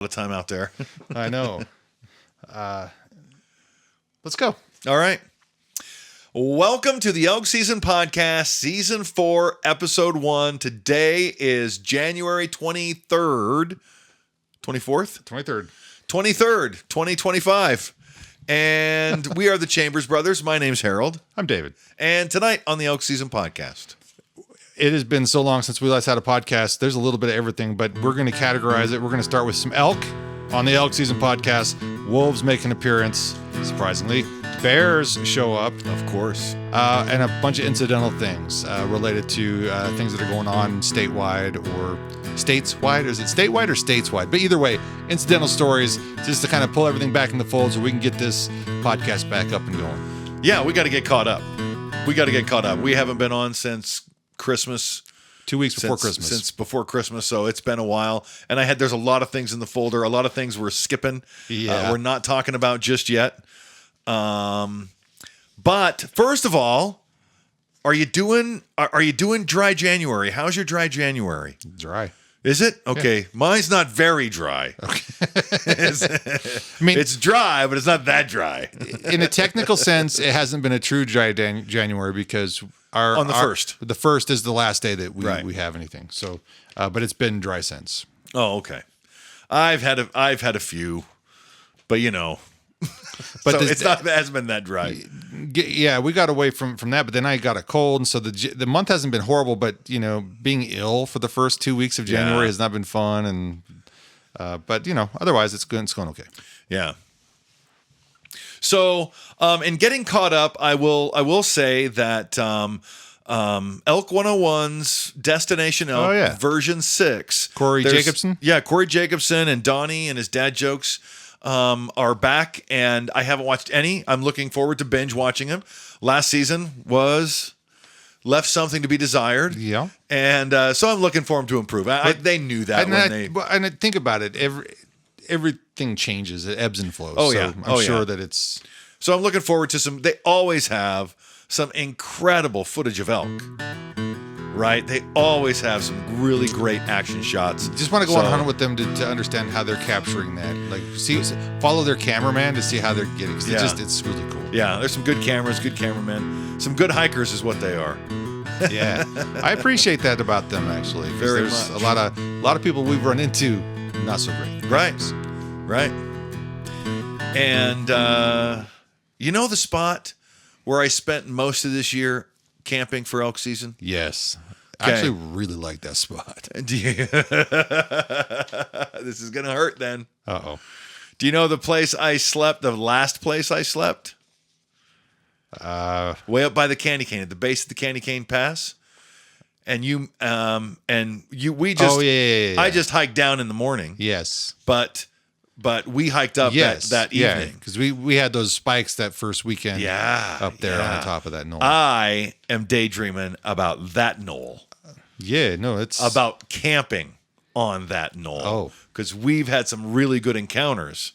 The time out there. I know. Let's go. All right. Welcome to the Elk Season Podcast, Season 4, Episode 1. Today is January 23rd. 24th? 23rd. 23rd, 2025. And we are the Chambers Brothers. My name's Harold. I'm David. And tonight on the Elk Season Podcast. It has been so long since we last had a podcast. There's a little bit of everything, but we're going to categorize it. We're going to start with some elk on the Elk Season Podcast. Wolves make an appearance, surprisingly. Bears show up. Of course. And a bunch of incidental things related to things that are going on statewide or stateswide. Is it statewide or stateswide? But either way, incidental stories just to kind of pull everything back in the fold so we can get this podcast back up and going. Yeah, we got to get caught up. We haven't been on since Christmas. 2 weeks before Christmas. Since before Christmas, so it's been a while. And there's a lot of things in the folder, a lot of things we're skipping. Yeah. We're not talking about just yet. But first of all, are you doing dry January? How's your dry January? Dry. Is it? Okay. Yeah. Mine's not very dry. Okay. It's dry, but it's not that dry. In a technical sense, it hasn't been a true dry January because the first is the last day that we have anything. So, but it's been dry since. Oh, okay. I've had a few, but you know, but so it hasn't been that dry. Yeah, we got away from that, but then I got a cold, and so the month hasn't been horrible. But you know, being ill for the first 2 weeks of January has not been fun, and but you know, otherwise it's good. It's going okay. Yeah. So, in getting caught up, I will say that Elk 101's Destination Elk version 6. Corey Jacobson? Yeah, Corey Jacobson and Donnie and his dad jokes are back, and I haven't watched any. I'm looking forward to binge watching them. Last season left something to be desired. Yeah. And so I'm looking for them to improve. They knew that and I think about it, everything changes. It ebbs and flows. Oh, yeah. I'm sure that it's... So I'm looking forward to they always have some incredible footage of elk, right? They always have some really great action shots. Just want to go on a hunt with them to understand how they're capturing that. Like, follow their cameraman to see how they're getting. It's really cool. Yeah, there's some good cameras, good cameramen, some good hikers is what they are. Yeah, I appreciate that about them actually. Very there's much. a lot of people we've run into not so great. Right. And you know the spot where I spent most of this year camping for elk season? Yes. Okay. I actually really like that spot. This is going to hurt then. Uh-oh. Do you know the place I slept, the last place I slept? Way up by the Candy Cane, at the base of the Candy Cane Pass. And I just hiked down in the morning. Yes. But we hiked up that evening. Because we had those spikes that first weekend up there on the top of that knoll. I am daydreaming about that knoll. Yeah, no, it's... About camping on that knoll. Oh. Because we've had some really good encounters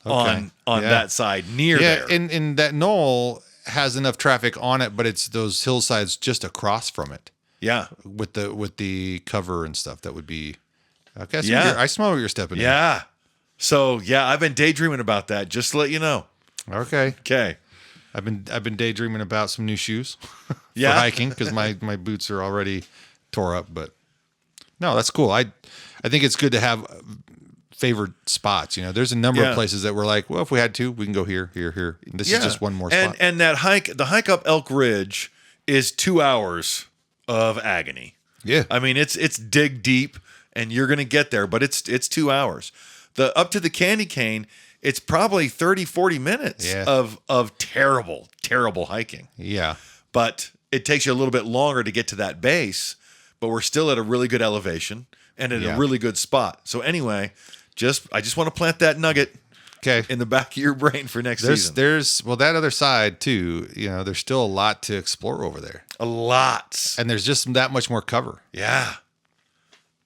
on that side near there. Yeah, and that knoll has enough traffic on it, but it's those hillsides just across from it. Yeah. With the cover and stuff. That would be... Okay, so yeah. I smell what you're stepping in. Yeah. So, yeah, I've been daydreaming about that, just to let you know. Okay. I've been daydreaming about some new shoes for hiking because my boots are already tore up. But no, that's cool. I think it's good to have favored spots. You know, there's a number of places that we're like, well, if we had to, we can go here. And this is just one more spot. And that the hike up Elk Ridge is 2 hours of agony. Yeah. I mean, it's dig deep, and you're going to get there, but it's 2 hours. Up to the Candy Cane, it's probably 30, 40 minutes of terrible, terrible hiking. Yeah. But it takes you a little bit longer to get to that base, but we're still at a really good elevation and at a really good spot. So anyway, I just want to plant that nugget in the back of your brain for next season. There's that other side too, you know, there's still a lot to explore over there. A lot. And there's just that much more cover. Yeah.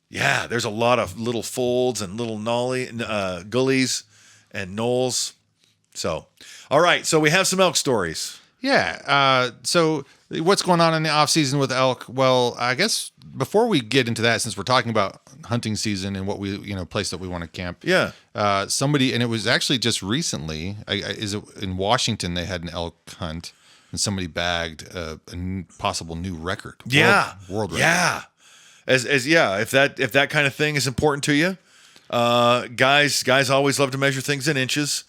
Yeah, there's a lot of little folds and little gullies and knolls. So, all right. So we have some elk stories. Yeah. So What's going on in the off season with elk? Well, I guess before we get into that, since we're talking about hunting season and what we, place that we want to camp. Yeah. Somebody, and it was actually just recently, is it in Washington, they had an elk hunt and somebody bagged a possible new record. Yeah. World record. Yeah. If that kind of thing is important to you, guys always love to measure things in inches.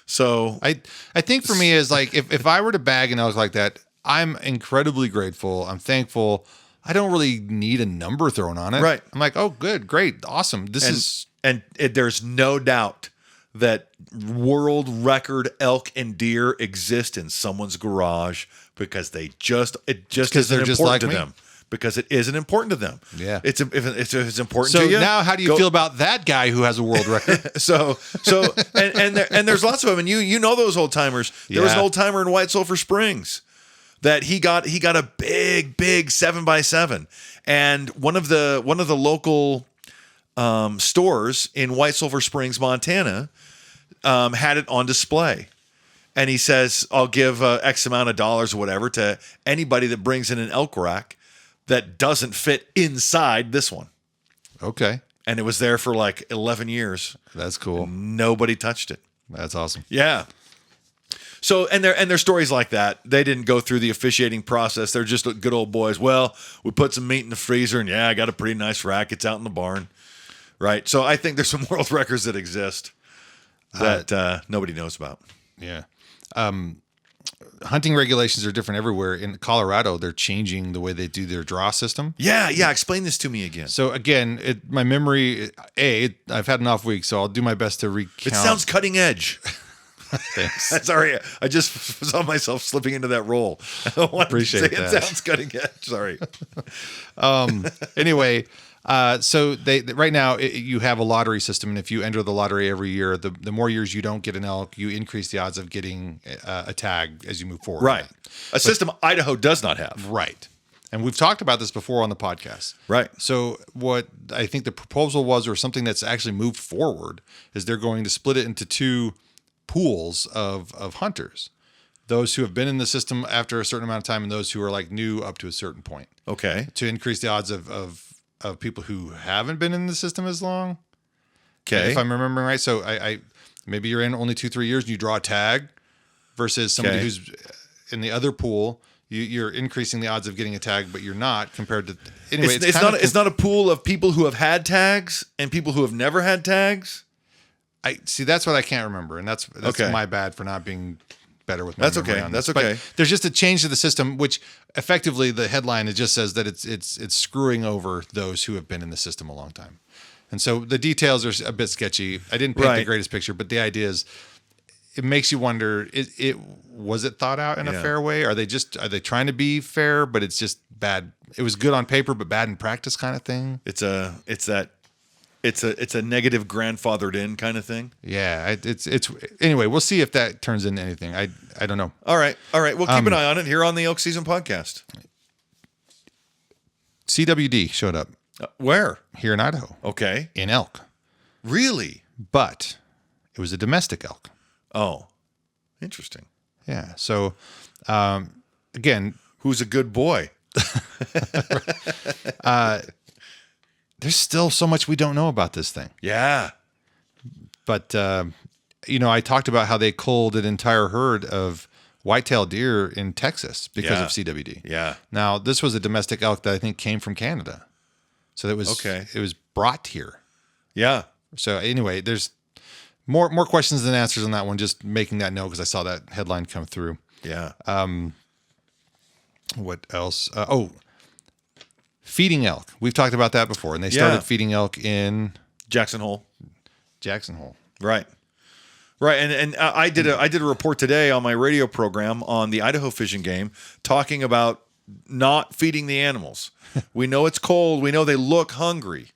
So I think for me is like, if I were to bag an elk like that, I'm incredibly grateful. I'm thankful. I don't really need a number thrown on it. Right. I'm like, oh, good, great, awesome. There's no doubt that world record elk and deer exist in someone's garage because it just isn't important to them. Because it isn't important to them. Yeah. It's important to you. So now how do you feel about that guy who has a world record? and there's lots of them. And you know those old timers. There was an old timer in White Sulphur Springs that he got a big 7x7. And one of the local stores in White Sulphur Springs, Montana, had it on display. And he says, I'll give X amount of dollars or whatever to anybody that brings in an elk rack that doesn't fit inside this one. Okay. And it was there for like 11 years. That's cool. Nobody touched it. That's awesome. Yeah. So, and there's stories like that. They didn't go through the officiating process. They're just good old boys. Well, we put some meat in the freezer and I got a pretty nice rack. It's out in the barn. Right. So I think there's some world records that exist that nobody knows about. Yeah. Hunting regulations are different everywhere. In Colorado, they're changing the way they do their draw system. Yeah. Explain this to me again. So again, my memory, I've had an off week, so I'll do my best to recount. It sounds cutting edge. Thanks. Sorry, I just saw myself slipping into that role. I don't want Appreciate to say that. It sounds cutting edge. Sorry. Anyway, so they right now you have a lottery system, and if you enter the lottery every year, the more years you don't get an elk, you increase the odds of getting a tag as you move forward. Right. System Idaho does not have. Right. And we've talked about this before on the podcast. Right. So what I think the proposal was, or something that's actually moved forward, is they're going to split it into two pools of hunters. Those who have been in the system after a certain amount of time and those who are like new up to a certain point. Okay. To increase the odds of people who haven't been in the system as long. Okay. If I'm remembering right. So I maybe you're in only 2-3 years and you draw a tag versus somebody who's in the other pool. You're increasing the odds of getting a tag, but you're not compared to anyway. It's not a pool of people who have had tags and people who have never had tags. I see. That's what I can't remember, and that's okay. My bad for not being better with my That's okay. That's okay. But there's just a change to the system, which effectively the headline it just says that it's screwing over those who have been in the system a long time, and so the details are a bit sketchy. I didn't paint the greatest picture, but the idea is it makes you wonder: was it thought out in a fair way? Are they trying to be fair, but it's just bad? It was good on paper, but bad in practice, kind of thing. It's a negative grandfathered in kind of thing. Yeah, it's anyway. We'll see if that turns into anything. I don't know. All right. We'll keep an eye on it here on the Elk Season Podcast. CWD showed up. Where? Here in Idaho. Okay. In elk. Really? But it was a domestic elk. Oh, interesting. Yeah. So, again, who's a good boy? There's still so much we don't know about this thing. Yeah. But, I talked about how they culled an entire herd of whitetail deer in Texas because of CWD. Yeah. Now, this was a domestic elk that I think came from Canada. So it was brought here. Yeah. So anyway, there's more questions than answers on that one. Just making that note because I saw that headline come through. Yeah. What else? Feeding elk. We've talked about that before, and they started feeding elk in Jackson Hole. Right. And I did a report today on my radio program on the Idaho Fish and Game talking about not feeding the animals. We know it's cold. We know they look hungry,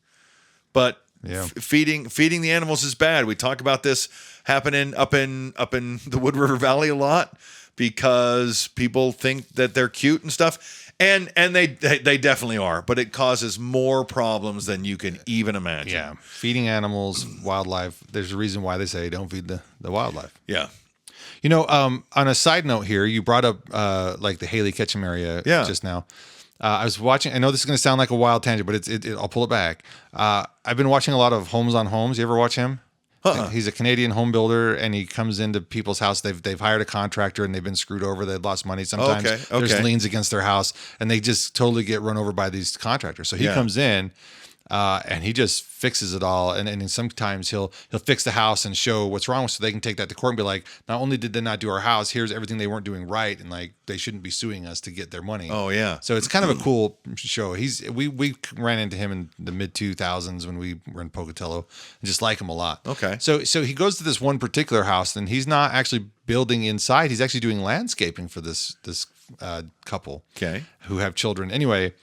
but feeding the animals is bad. We talk about this happening up in the Wood River Valley a lot because people think that they're cute and stuff, and they definitely are. But it causes more problems than you can even imagine. Yeah, feeding animals, wildlife. There's a reason why they say don't feed the wildlife. Yeah. On a side note here, you brought up like the Haley Ketchum area just now. I was watching. I know this is going to sound like a wild tangent, but I'll pull it back. I've been watching a lot of Homes on Homes. You ever watch him? He's a Canadian home builder, and he comes into people's house. They've hired a contractor, and they've been screwed over. They've lost money. Sometimes there's liens against their house, and they just totally get run over by these contractors. So he comes in. And he just fixes it all. And sometimes he'll fix the house and show what's wrong, so they can take that to court and be like, not only did they not do our house, here's everything they weren't doing right, and like they shouldn't be suing us to get their money. Oh yeah. So it's kind of a cool show. We ran into him in the mid 2000s when we were in Pocatello, and just like him a lot. Okay. So he goes to this one particular house, and he's not actually building inside. He's actually doing landscaping for this couple. Okay. Who have children. Anyway,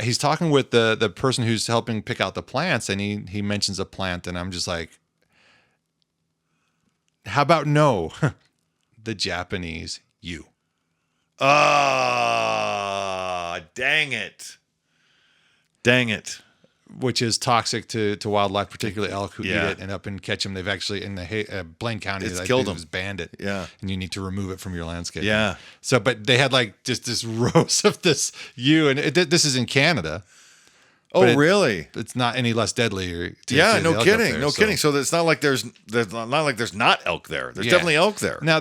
he's talking with the person who's helping pick out the plants, and he mentions a plant, and I'm just like, how about no? The Japanese yew. Ah, dang it. Which is toxic to wildlife, particularly elk who eat it. And up in Ketchum, they've actually, in the Blaine County, it's killed them. Banned it. Yeah. And you need to remove it from your landscape. Yeah. So, but they had like just this rows of this yew, and this is in Canada. Oh, really? It's not any less deadly. No kidding. So it's not like there's not elk there. There's definitely elk there. Now,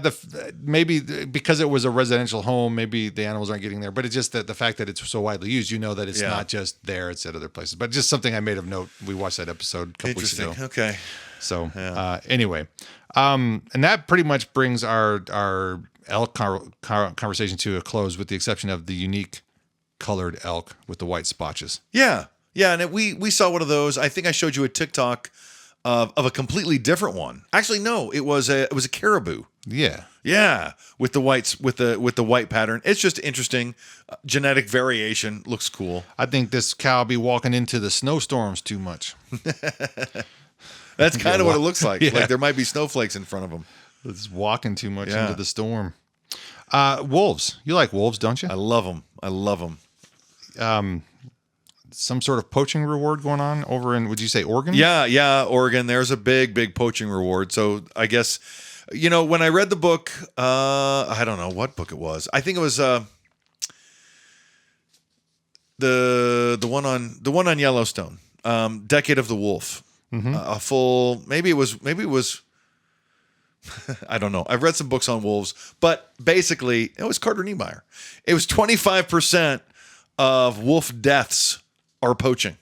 maybe because it was a residential home, maybe the animals aren't getting there. But it's just that the fact that it's so widely used, that it's not just there; it's at other places. But just something I made of note. We watched that episode a couple weeks ago. Okay. So anyway, and that pretty much brings our elk conversation to a close, with the exception of the unique colored elk with the white spotches. Yeah. Yeah, and we saw one of those. I think I showed you a TikTok of a completely different one. Actually, no, it was a caribou. Yeah, with the whites with the white pattern. It's just interesting. Genetic variation looks cool. I think this cow be walking into the snowstorms too much. That's kind of what it looks like. Yeah. Like there might be snowflakes in front of them. It's walking too much into the storm. Wolves. You like wolves, don't you? I love them. Some sort of poaching reward going on over in, would you say Oregon? Yeah, Oregon. There's a big poaching reward. So I guess, when I read the book, I don't know what book it was. I think it was the one on Yellowstone, Decade of the Wolf. Mm-hmm. A full, maybe it was. I don't know. I've read some books on wolves, but basically it was Carter Niemeyer. It was 25% of wolf deaths are poaching.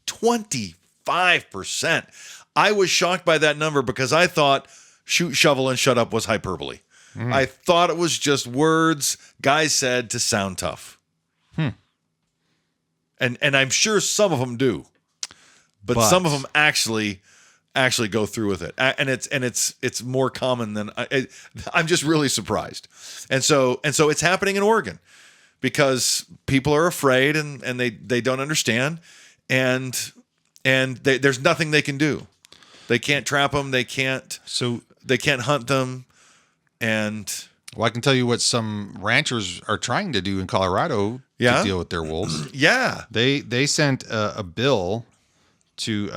25%. I was shocked by that number because I thought shoot, shovel, and shut up was hyperbole. I thought it was just words guys said to sound tough. And I'm sure some of them do, but some of them actually go through with it, and it's more common than I'm just really surprised. And so it's happening in Oregon because people are afraid and they don't understand, and there's nothing they can do. They can't trap them. They can't hunt them. And I can tell you what some ranchers are trying to do in Colorado to deal with their wolves. Yeah, they sent a bill to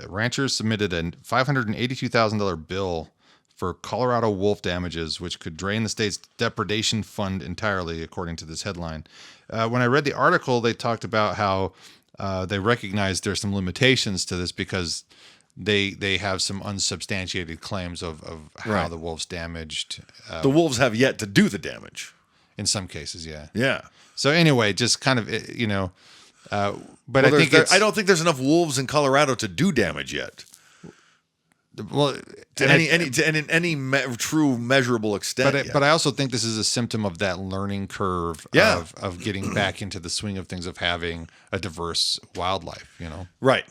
ranchers submitted a $582,000 bill for Colorado wolf damages, which could drain the state's depredation fund entirely, according to this headline. When I read the article, they talked about how they recognize there's some limitations to this because they have some unsubstantiated claims of how the wolves damaged. The wolves have yet to do the damage. In some cases, yeah. Yeah. So anyway, just kind of, but I think I don't think there's enough wolves in Colorado to do damage yet. Well, to any true measurable extent. But I also think this is a symptom of that learning curve of getting back into the swing of things, of having a diverse wildlife, Right.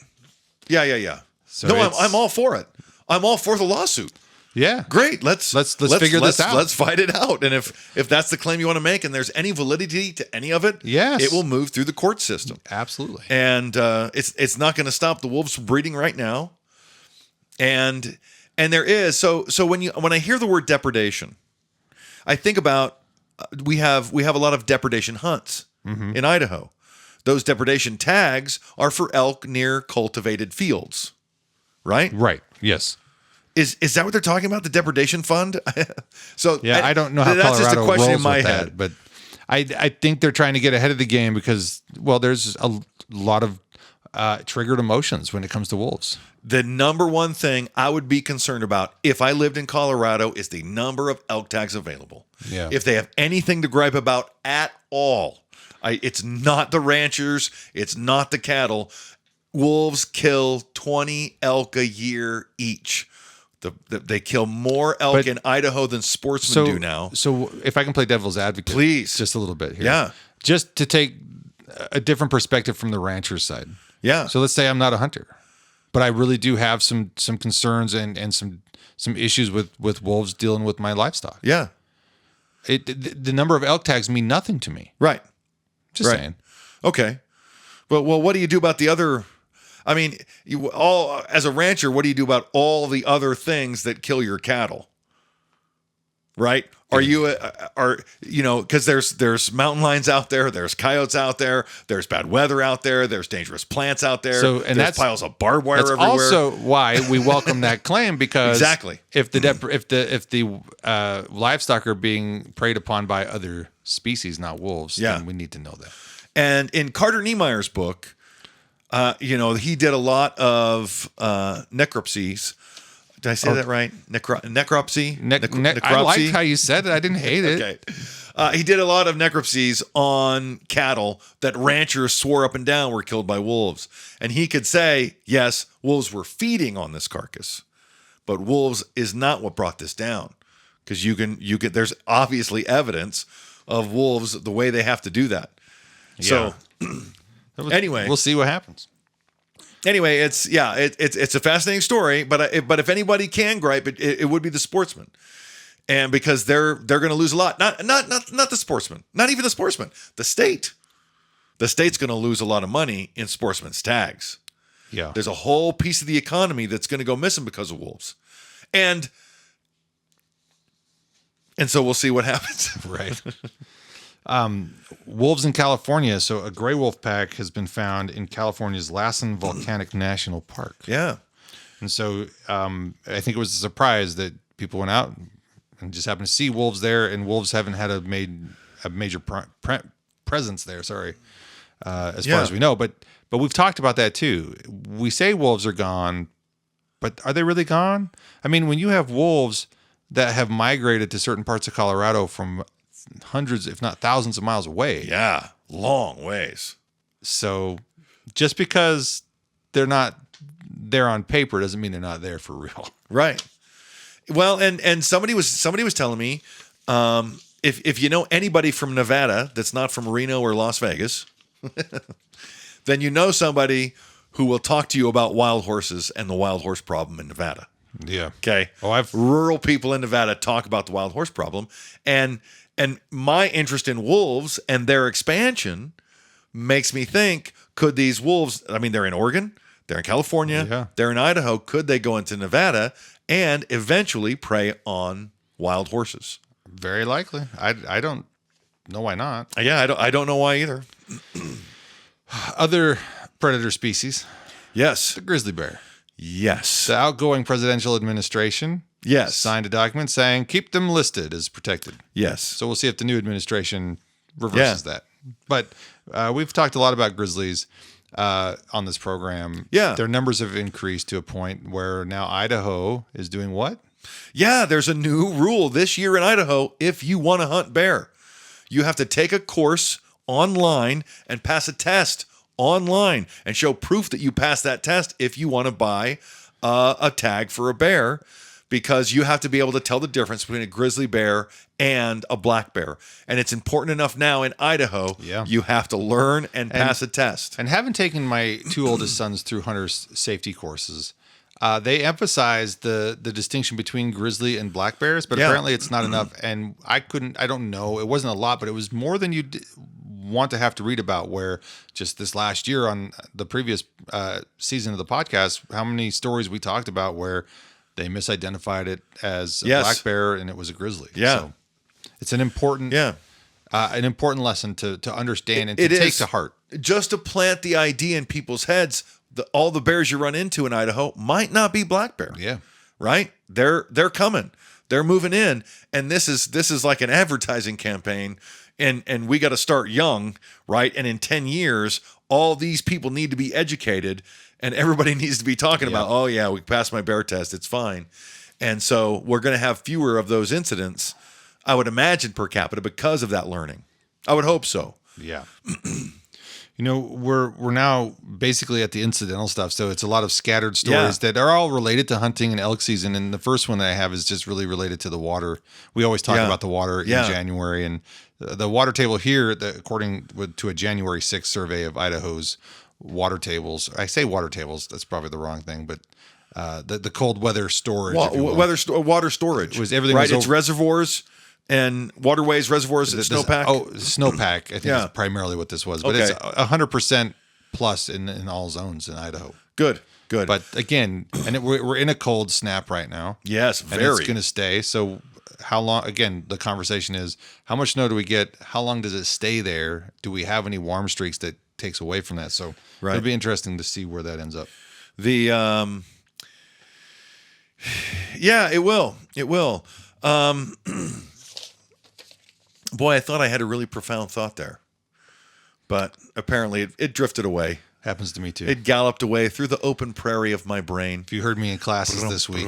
Yeah. So I'm all for it. I'm all for the lawsuit. Yeah. Great. Let's figure this out. Let's fight it out. And if that's the claim you want to make and there's any validity to any of it, yes, it will move through the court system. Absolutely. And it's not going to stop the wolves from breeding right now. And there is so when I hear the word depredation, I think about we have a lot of depredation hunts in Idaho. Those depredation tags are for elk near cultivated fields, right? Right. Yes. Is that what they're talking about? The depredation fund? So I don't know how that's Colorado just a question rolls in my with head. that, but I think they're trying to get ahead of the game because, well, there's a lot of triggered emotions when it comes to wolves. The number one thing I would be concerned about if I lived in Colorado is the number of elk tags available. Yeah. If they have anything to gripe about at all, it's not the ranchers, it's not the cattle. Wolves kill 20 elk a year each. They kill more elk in Idaho than sportsmen do now. So if I can play devil's advocate, please, just a little bit here. Yeah. Just to take a different perspective from the rancher's side. Yeah. So let's say I'm not a hunter, but I really do have some concerns and some issues with wolves dealing with my livestock. Yeah. The number of elk tags mean nothing to me. Right. Just saying. Okay. But what do you do about the other? I mean, as a rancher, what do you do about all the other things that kill your cattle? Right? Because there's mountain lions out there, there's coyotes out there, there's bad weather out there, there's dangerous plants out there. So, and there's piles of barbed wire everywhere. That's also why we welcome that claim, because exactly, if the livestock are being preyed upon by other species, not wolves, then we need to know that. And in Carter Niemeyer's book, he did a lot of necropsies. Did I say that right? Necropsy? Necropsy? I liked how you said it. I didn't hate it. Okay. He did a lot of necropsies on cattle that ranchers swore up and down were killed by wolves. And he could say, yes, wolves were feeding on this carcass, but wolves is not what brought this down. Because there's obviously evidence of wolves, the way they have to do that. Yeah. So anyway, we'll see what happens. Anyway, it's a fascinating story, but if anybody can gripe, it would be the sportsman, and because they're going to lose a lot. Not the sportsman, not even the sportsman. The state's going to lose a lot of money in sportsmen's tags. Yeah, there's a whole piece of the economy that's going to go missing because of wolves, and so we'll see what happens. Right. Wolves in California. So a gray wolf pack has been found in California's Lassen Volcanic National Park. Yeah. And so I think it was a surprise that people went out and just happened to see wolves there, and wolves haven't had a major presence there. As far as we know. But we've talked about that too. We say wolves are gone, but are they really gone? I mean, when you have wolves that have migrated to certain parts of Colorado from hundreds, if not thousands of miles away. Yeah, long ways. So just because they're not there on paper doesn't mean they're not there for real. Right. Well, and somebody was telling me, if you know anybody from Nevada that's not from Reno or Las Vegas, then you know somebody who will talk to you about wild horses and the wild horse problem in Nevada. Yeah. Okay. Rural people in Nevada talk about the wild horse problem, and my interest in wolves and their expansion makes me think, could these wolves, I mean, they're in Oregon, they're in California, they're in Idaho, could they go into Nevada and eventually prey on wild horses? Very likely. I don't know why not. Yeah, I don't know why either. Other predator species. Yes. The grizzly bear. Yes. The outgoing presidential administration signed a document saying keep them listed as protected. Yes. So we'll see if the new administration reverses that. But we've talked a lot about grizzlies on this program. Yeah. Their numbers have increased to a point where now Idaho is doing what? Yeah, there's a new rule this year in Idaho. If you want to hunt bear, you have to take a course online and pass a test online and show proof that you passed that test if you want to buy a tag for a bear, because you have to be able to tell the difference between a grizzly bear and a black bear. And it's important enough now in Idaho, you have to learn and pass a test. And having taken my two oldest sons through hunter's safety courses, they emphasize the distinction between grizzly and black bears, but apparently it's not enough. And I don't know, it wasn't a lot, but it was more than you'd want to have to read about, where just this last year on the previous season of the podcast, how many stories we talked about where they misidentified it as a black bear and it was a grizzly. Yeah. So it's an important lesson to understand and to take to heart. Just to plant the idea in people's heads, all the bears you run into in Idaho might not be black bear. Yeah. right? They're coming. They're moving in, and this is like an advertising campaign, and we got to start young, right? And in 10 years, all these people need to be educated, and everybody needs to be talking about, oh yeah, we passed my bear test, it's fine. And so we're going to have fewer of those incidents, I would imagine, per capita because of that learning. I would hope so. Yeah. We're now basically at the incidental stuff. So it's a lot of scattered stories that are all related to hunting and elk season. And the first one that I have is just really related to the water. We always talk about the water in January, and the water table here, according to a January 6th survey of Idaho's water tables. I say water tables, that's probably the wrong thing, but the cold weather storage. Water storage. Was everything right? Was it's reservoirs and waterways, reservoirs, and snowpack. Snowpack. I think is primarily what this was, but it's 100% plus in all zones in Idaho. Good. But again, and we're in a cold snap right now. Yes, and it's going to stay. So how long? Again, the conversation is how much snow do we get? How long does it stay there? Do we have any warm streaks that takes away from that? So it'll be interesting to see where that ends up. It will. Boy, I thought I had a really profound thought there, but apparently it drifted away. Happens to me too. It galloped away through the open prairie of my brain. If you heard me in classes this week,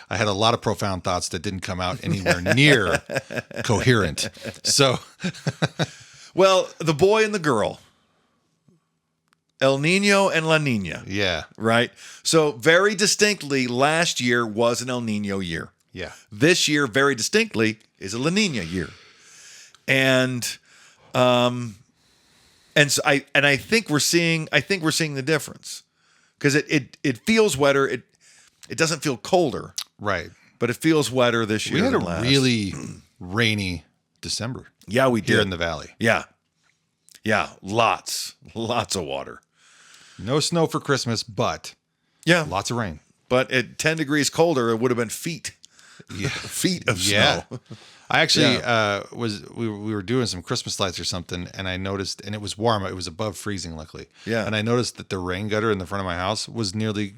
I had a lot of profound thoughts that didn't come out anywhere near coherent. So, well, the boy and the girl, El Nino and La Nina. Yeah. Right? So very distinctly, last year was an El Nino year. Yeah. This year, very distinctly, is a La Nina year. And so I think we're seeing the difference. Because it feels wetter. It doesn't feel colder. Right. But it feels wetter this year. We had a really rainy December. Yeah, we did. Here in the valley. Yeah. Yeah. Lots of water. No snow for Christmas, but lots of rain. But at 10 degrees colder, it would have been feet. Yeah. Feet of snow. I actually we were doing some Christmas lights or something, and I noticed, and it was warm. It was above freezing, luckily. Yeah. And I noticed that the rain gutter in the front of my house was nearly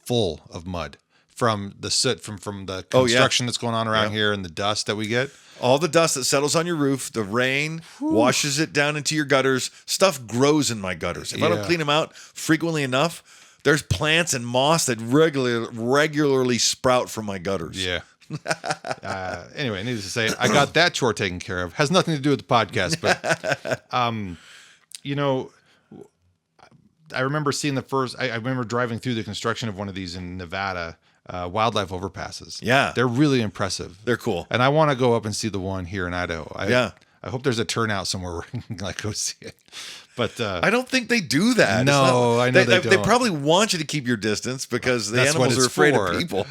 full of mud from the soot from the construction that's going on around here and the dust that we get. All the dust that settles on your roof, the rain washes it down into your gutters. Stuff grows in my gutters. If I don't clean them out frequently enough, there's plants and moss that regularly sprout from my gutters. Yeah. Anyway, needless to say, I got that chore taken care of. Has nothing to do with the podcast, but I remember seeing the first. I remember driving through the construction of one of these in Nevada, wildlife overpasses. Yeah, they're really impressive. They're cool, and I want to go up and see the one here in Idaho. I hope there's a turnout somewhere where I can go see it. But I don't think they do that. No, I know they don't. They probably want you to keep your distance because the animals are afraid of people.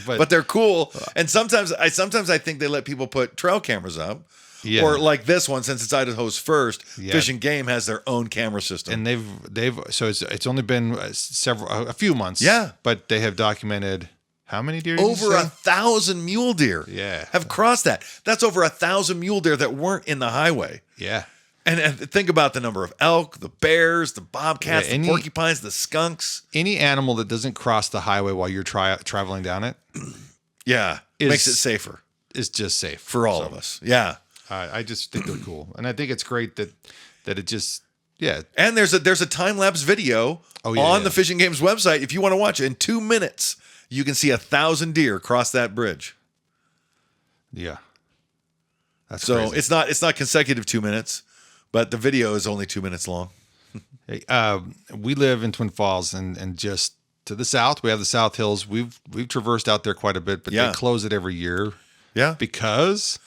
but they're cool. And sometimes I think they let people put trail cameras up. Yeah. Or like this one, since it's Idaho's first, Fish and Game has their own camera system. And they've so it's only been a few months. Yeah. But they have documented how many deer? Over 1,000 mule deer. Yeah. Have crossed that. That's over 1,000 mule deer that weren't in the highway. Yeah. And think about the number of elk, the bears, the bobcats, the porcupines, the skunks. Any animal that doesn't cross the highway while you're traveling down it. Makes it safer. It's just safe. For all of us. Yeah. I just think they're cool. And I think it's great that it just, And there's a time-lapse video on the Fish and Game's website. If you want to watch it, in 2 minutes, you can see 1,000 deer cross that bridge. Yeah. That's so crazy. It's not consecutive 2 minutes. But the video is only 2 minutes long. Hey, we live in Twin Falls, and just to the south, we have the South Hills. We've traversed out there quite a bit, but they close it every year. Yeah, because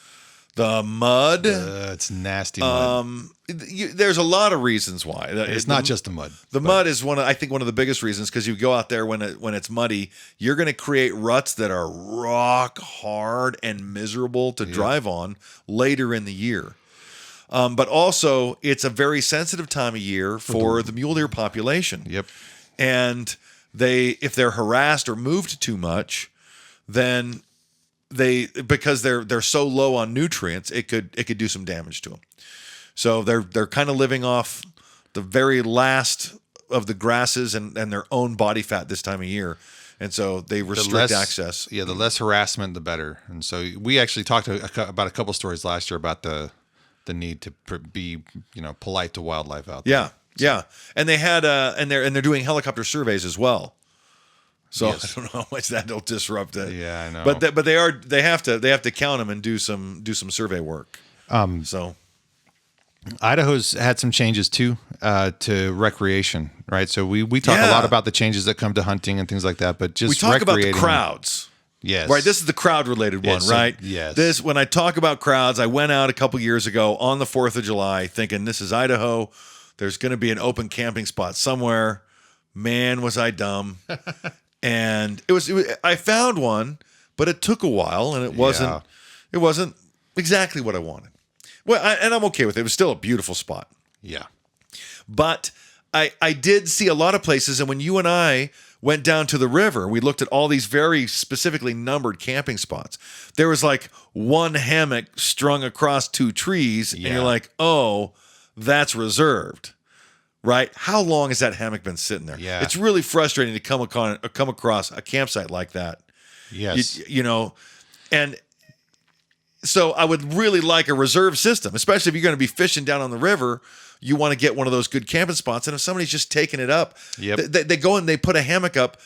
the mud. It's nasty mud. There's a lot of reasons why. It's not just the mud. The mud is one of the biggest reasons, because you go out there when it's muddy, you're going to create ruts that are rock hard and miserable to drive on later in the year. But also, it's a very sensitive time of year for the mule deer population. Yep. And if they're harassed or moved too much, then because they're so low on nutrients, it could do some damage to them. So they're kind of living off the very last of the grasses and their own body fat this time of year. And so they restrict access. Yeah, the less harassment, the better. And so we actually talked about a couple stories last year about the need to be, polite to wildlife out there. Yeah, yeah. And they had and they're doing helicopter surveys as well. So yes. I don't know how much that'll disrupt it. Yeah, I know. But they have to count them and do some survey work. So Idaho's had some changes too to recreation, right? So we talk a lot about the changes that come to hunting and things like that, but just we talk about the crowds. Yes. Right. This is the crowd related one, right? Yes. When I talk about crowds, I went out a couple years ago on the 4th of July thinking this is Idaho. There's going to be an open camping spot somewhere. Man, was I dumb. And I found one, but it took a while and it wasn't exactly what I wanted. Well, and I'm okay with it. It was still a beautiful spot. Yeah. But I did see a lot of places, and when you and I went down to the river, we looked at all these very specifically numbered camping spots. There was like one hammock strung across 2 trees, and you're like, oh, that's reserved, right? How long has that hammock been sitting there? Yeah. It's really frustrating to come across a campsite like that. Yes. And so I would really like a reserve system, especially if you're going to be fishing down on the river. You want to get one of those good camping spots, and if somebody's just taking it up, they go and they put a hammock up,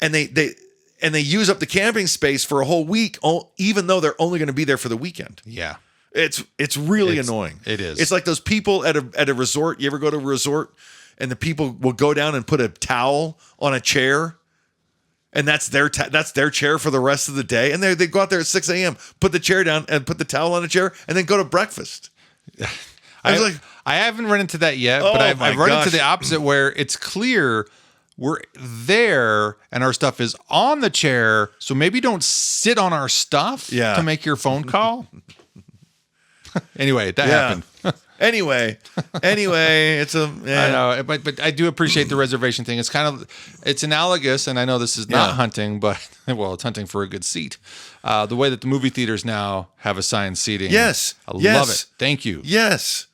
and they use up the camping space for a whole week, even though they're only going to be there for the weekend. Yeah, it's really annoying. It is. It's like those people at a resort. You ever go to a resort, and the people will go down and put a towel on a chair, and that's their chair for the rest of the day, and they go out there at 6 a.m., put the chair down and put the towel on a chair, and then go to breakfast. I haven't run into that yet, but I've run into the opposite where it's clear we're there and our stuff is on the chair, so maybe don't sit on our stuff to make your phone call. Anyway, that happened. Anyway, it's a. I know, but I do appreciate the reservation thing. It's analogous, and I know this is not hunting, but it's hunting for a good seat. The way that the movie theaters now have assigned seating. Yes, I love it. Thank you. Yes.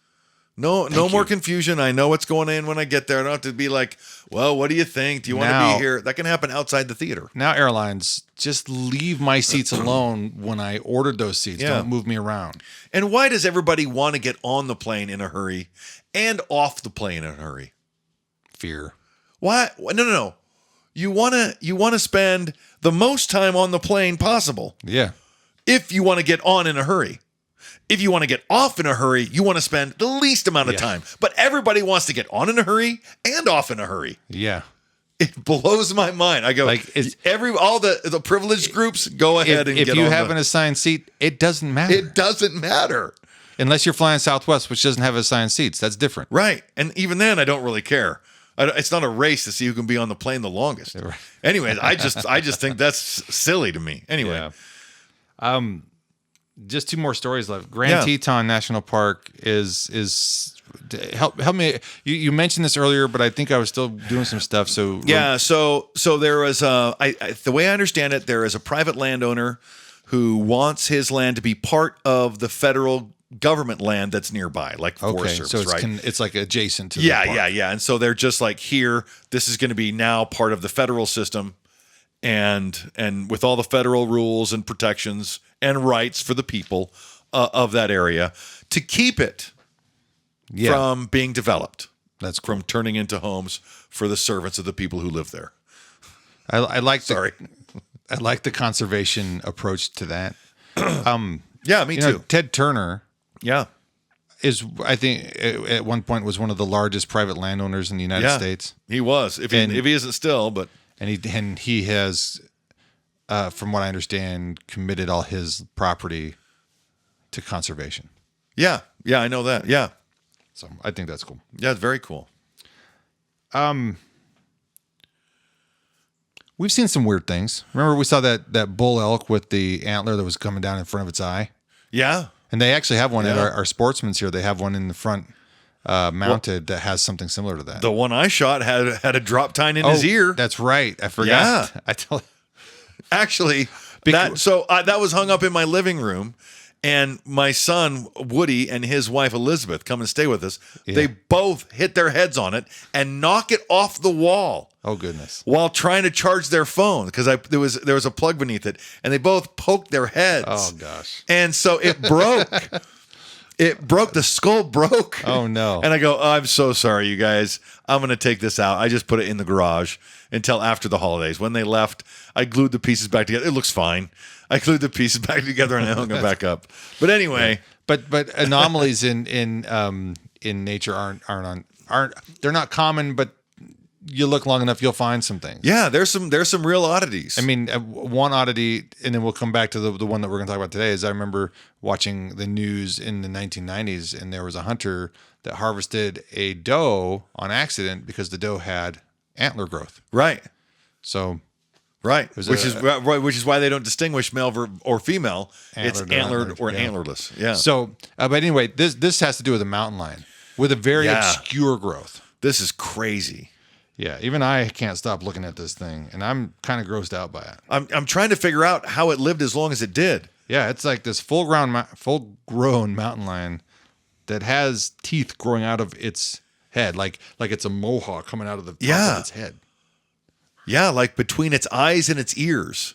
No more confusion. I know what's going in when I get there. I don't have to be like, well, what do you think? Do you want to be here? That can happen outside the theater. Now, airlines, just leave my seats alone when I ordered those seats. Don't move me around. And why does everybody want to get on the plane in a hurry and off the plane in a hurry? Fear. Why? No. You want to spend the most time on the plane possible. Yeah. If you want to get on in a hurry. If you want to get off in a hurry, you want to spend the least amount of time. But everybody wants to get on in a hurry and off in a hurry. Yeah. It blows my mind. I go, all the privileged groups, go ahead and get on. If you have an assigned seat, it doesn't matter. It doesn't matter. Unless you're flying Southwest, which doesn't have assigned seats. That's different. Right. And even then, I don't really care. It's not a race to see who can be on the plane the longest. Right. Anyways, I just think that's silly to me. Anyway. Yeah. Just 2 more stories left. Grand Teton National Park is help me. You mentioned this earlier, but I think I was still doing some stuff. So so there was the way I understand it, there is a private landowner who wants his land to be part of the federal government land that's nearby, like Forest Service, so it's like adjacent to the park. Yeah. And so they're just like, here, this is going to be now part of the federal system, and with all the federal rules and protections and rights for the people of that area to keep it from being developed. That's cool. From turning into homes for the servants of the people who live there. I like the conservation approach to that. Yeah, me too. Ted Turner. Yeah. Is, I think, at one point was one of the largest private landowners in the United States. He was, if he isn't still, but he has, from what I understand, committed all his property to conservation. Yeah, I know that. Yeah, so I think that's cool. Yeah, it's very cool. We've seen some weird things. Remember, we saw that bull elk with the antler that was coming down in front of its eye. Yeah. And they actually have one at our Sportsman's here. They have one in the front mounted that has something similar to that. The one I shot had a drop tine in his ear. That's right. I forgot. Yeah. Actually, that was hung up in my living room, and my son Woody and his wife Elizabeth come and stay with us. Yeah. They both hit their heads on it and knock it off the wall. Oh goodness! While trying to charge their phone because there was a plug beneath it, and they both poked their heads. Oh gosh! And so it broke. It broke. The skull broke. Oh no! And I go, I'm so sorry, you guys. I'm gonna take this out. I just put it in the garage until after the holidays. When they left, I glued the pieces back together. It looks fine. I glued the pieces back together and I hung them back up. But anyway, but anomalies in nature aren't they're not common, but you look long enough, you'll find some things. Yeah, there's some real oddities. I mean, one oddity, and then we'll come back to the one that we're going to talk about today. Is I remember watching the news in the 1990s, and there was a hunter that harvested a doe on accident because the doe had antler growth. Right. So. Right, which is why they don't distinguish male or female. It's antlered or antlerless. Yeah. So, but anyway, this has to do with a mountain lion with a very obscure growth. This is crazy. Yeah, even I can't stop looking at this thing, and I'm kind of grossed out by it. I'm trying to figure out how it lived as long as it did. Yeah, it's like this full-grown mountain lion that has teeth growing out of its head, like it's a mohawk coming out of the top of its head. Yeah, like between its eyes and its ears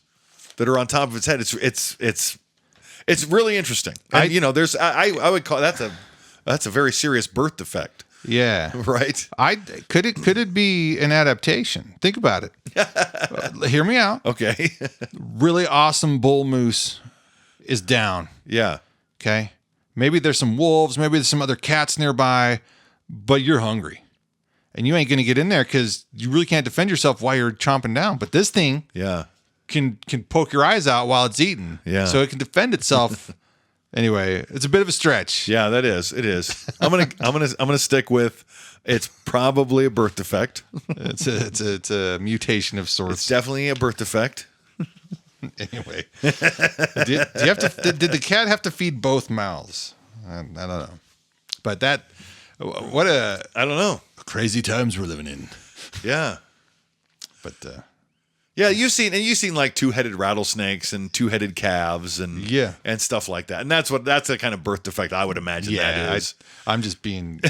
that are on top of its head. It's really interesting. And I would call that's a very serious birth defect. Yeah. Right? Could it be an adaptation? Think about it. Hear me out. Okay. Really awesome bull moose is down. Yeah. Okay. Maybe there's some wolves, maybe there's some other cats nearby, but you're hungry. And you ain't going to get in there because you really can't defend yourself while you're chomping down. But this thing can poke your eyes out while it's eating. Yeah. So it can defend itself. Anyway, it's a bit of a stretch. Yeah, that is. It is. I'm gonna stick with it's probably a birth defect. It's a mutation of sorts. It's definitely a birth defect. Anyway, do you have to? Did the cat have to feed both mouths? I don't know. But I don't know. Crazy times we're living in. Yeah. But yeah, you've seen like two-headed rattlesnakes and two-headed calves and stuff like that. And that's the kind of birth defect I would imagine that is. I'm just being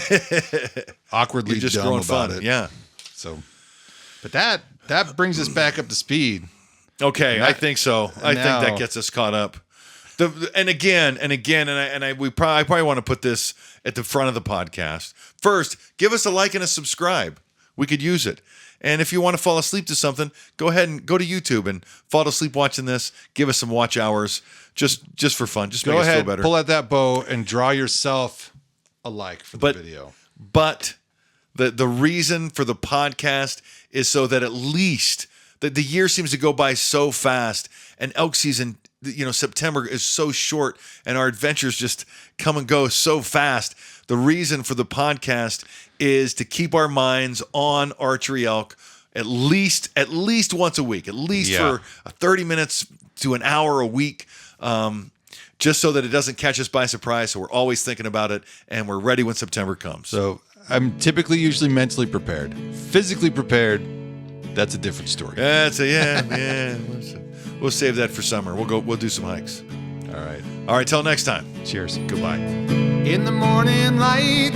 awkwardly just dumb about fun. it. Yeah. So but that brings us back up to speed. Okay, I think so. I think that gets us caught up. I probably want to put this at the front of the podcast. First, give us a like and a subscribe. We could use it. And if you want to fall asleep to something, go ahead and go to YouTube and fall asleep watching this. Give us some watch hours just for fun. Just make us feel better. Pull out that bow and draw yourself a like for the video. But the reason for the podcast is so that at least the year seems to go by so fast, and elk season, September is so short, and our adventures just come and go so fast. The reason for the podcast is to keep our minds on archery elk at least once a week, at least for 30 minutes to an hour a week, just so that it doesn't catch us by surprise. So we're always thinking about it, and we're ready when September comes. So I'm usually mentally prepared. Physically prepared, that's a different story. We'll save that for summer. We'll do some hikes. All right, till next time. Cheers. Goodbye. In the morning light,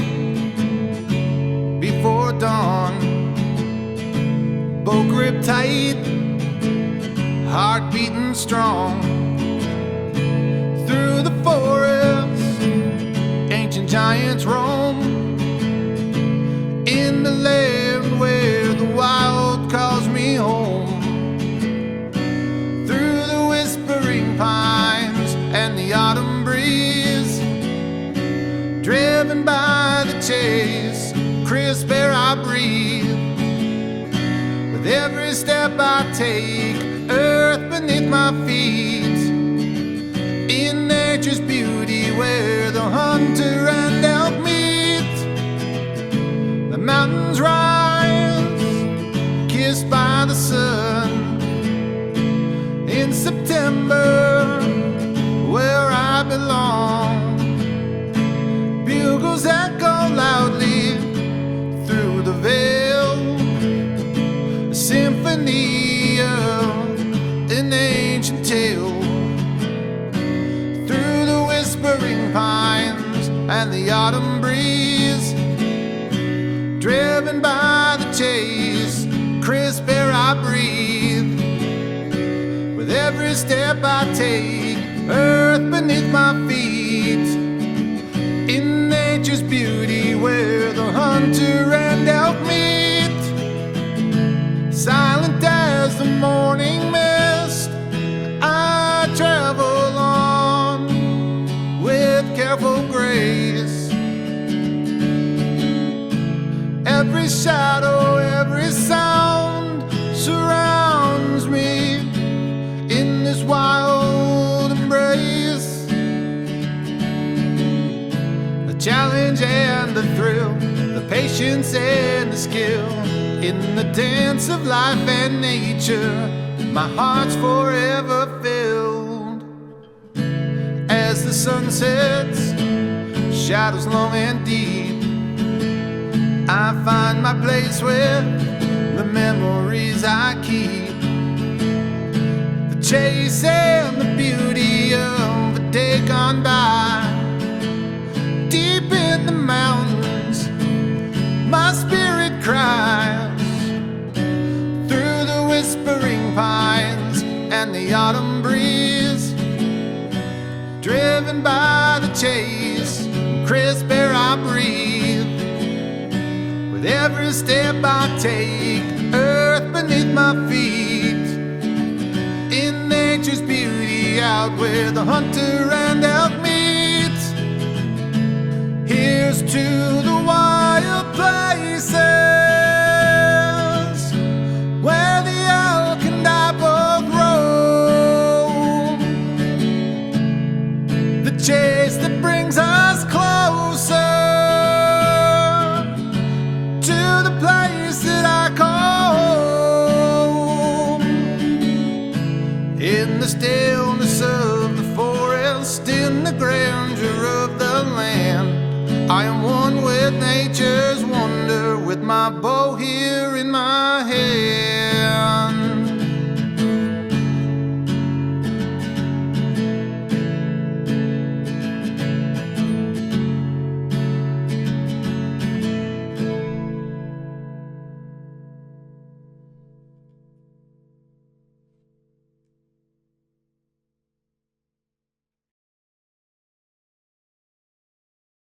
before dawn, bow grip tight, heart beating strong. Through the forest, ancient giants roam, in the land where the wild calls me home. Through the whispering pines and the autumn breeze, driven by the chase, crisp air I breathe. With every step I take, earth beneath my feet. In nature's beauty where the hunter and elk meet. The mountains rise, kissed by the sun. In September, where I belong. Bugles echo loudly through the veil, a symphony of an ancient tale. Through the whisper autumn breeze, driven by the chase, crisp air I breathe. With every step I take, earth beneath my feet, in nature's beauty where the hunter and elk meet. Silent as the morning mist, I travel on with careful grace. Every shadow, every sound surrounds me in this wild embrace. The challenge and the thrill, the patience and the skill, in the dance of life and nature, my heart's forever filled. As the sun sets, shadows long and deep, I find my place with the memories I keep. The chase and the beauty of a day gone by. Deep in the mountains, my spirit cries. Through the whispering pines and the autumn breeze, driven by the chase, crisp air I breathe. With every step I take, earth beneath my feet, in nature's beauty, out where the hunter and elk meet. Here's to the wild places where the elk and I both roam. The chase that brings us closer to the place that I call home. In the stillness of the forest, in the grandeur of the land, I am one with nature's wonder, with my bow here in my hand.